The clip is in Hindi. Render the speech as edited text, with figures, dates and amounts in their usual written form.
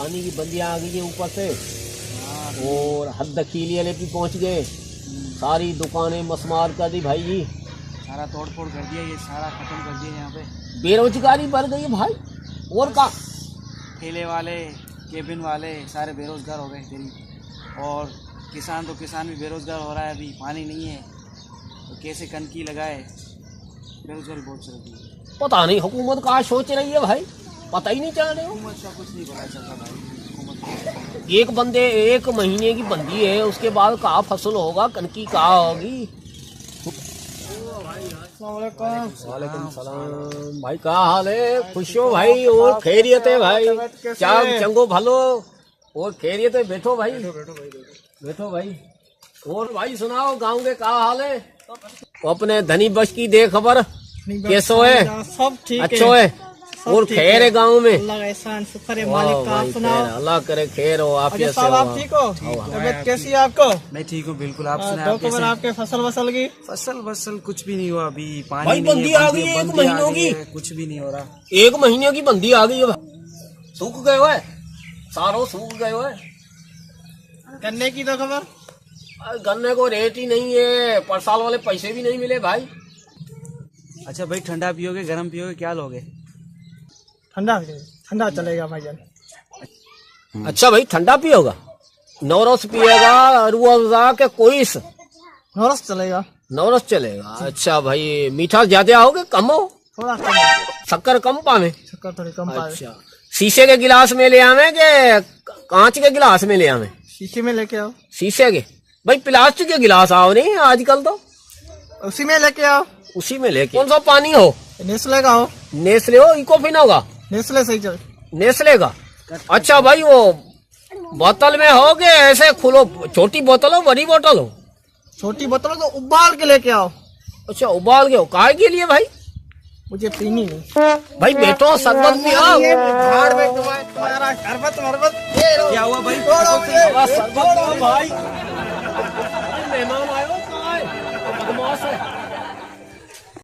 पानी की बंदियां आ गई है ऊपर से और हद खीली वाले भी पहुंच गए। सारी दुकानें मसमार कर दी भाई जी, सारा तोड़ फोड़ कर दिया, ये सारा खत्म कर दिया यहाँ पे। बेरोजगारी बढ़ गई है भाई। और का ठेले वाले, केबिन वाले सारे बेरोजगार हो गए गरीब, और किसान तो किसान भी बेरोजगार हो रहा है। अभी पानी नहीं है तो कैसे कनकी लगाए, बेरोजगारी बहुत चल रही है। पता नहीं हुकूमत का सोच रही है भाई, पता ही नहीं चल रहा। हुकूमत का कुछ नहीं पता चलता भाई, हुकूमत एक बंदे 1 महीने की बंदी है, उसके बाद कहाँ फसल होगा, कनकी कहाँ होगी। वालेकुम सलाम भाई, क्या हाल है? खुश हो भाई? और खैरियत है भाई? क्या चंगो भलो और खैरियत है? बैठो भाई, बैठो भाई। और भाई सुनाओ, गांव के क्या हाल है? अपने धनी बश की दे खबर, कैसो है? सब ठीक अच्छो है और खैर है गाँव में? अल्लाह का एहसान शुक्र है मालिक का। आप सुनाओ। अल्लाह करे खैर हो, आप अच्छा साहब आप ठीक हो? तबीयत कैसी है आपको? मैं ठीक हूँ बिल्कुल। आप सुनाए, दो आप कैसे खबर हैं? आपके फसल वसल की? फसल कुछ भी नहीं हुआ अभी, पानी भाई नहीं बंदी है, आ गई है, 1 बंदी आ महीनों गई की। है, कुछ भी नहीं हो रहा। 1 महीने की बंदी आ गई है, सूख गए हुए सारों, सूख गए हुए। गन्ने की दो खबर? गन्ने को रेट ही नहीं है, पर साल वाले पैसे भी नहीं मिले भाई। अच्छा भाई, ठंडा पियोगे गर्म पियोगे, क्या लोगे? ठंडा चलेगा भाईजान। अच्छा भाई, ठंडा पियोगा? नौरस पिएगा, रुआ अफ़ज़ा के कोइस? नौरस चलेगा। नौरस चलेगा। अच्छा भाई, मीठा ज्यादा होगे कम हो? थोड़ा कम, शक्कर कम पावे? शक्कर थोड़ी कम पाए। अच्छा, शीशे के गिलास में ले आवे के कांच के गिलास में ले आवे? शीशे में लेके आओ। शीशे के? भाई प्लास्टिक के गिलास आओ नहीं आजकल तो, उसी में लेके आओ। उसी में लेके। कौन सा पानी हो? नेस्ले का हो। नेस्ले हो? इकोफिन होगा? नेस्ले सही चल। नेस्ले का? अच्छा भाई, वो बोतल में हो के ऐसे खुलो, छोटी बोतल हो बड़ी बोतल हो? छोटी बोतल तो उबाल के लेके आओ। अच्छा उबाल के हो, काहे के लिए भाई? मुझे पीनी नहीं। भाई बेटो शरबत पियो। झाड़ में तुम्हारा शरबत मरबत क्या हुआ भाई? शरबत भाई, मेहमान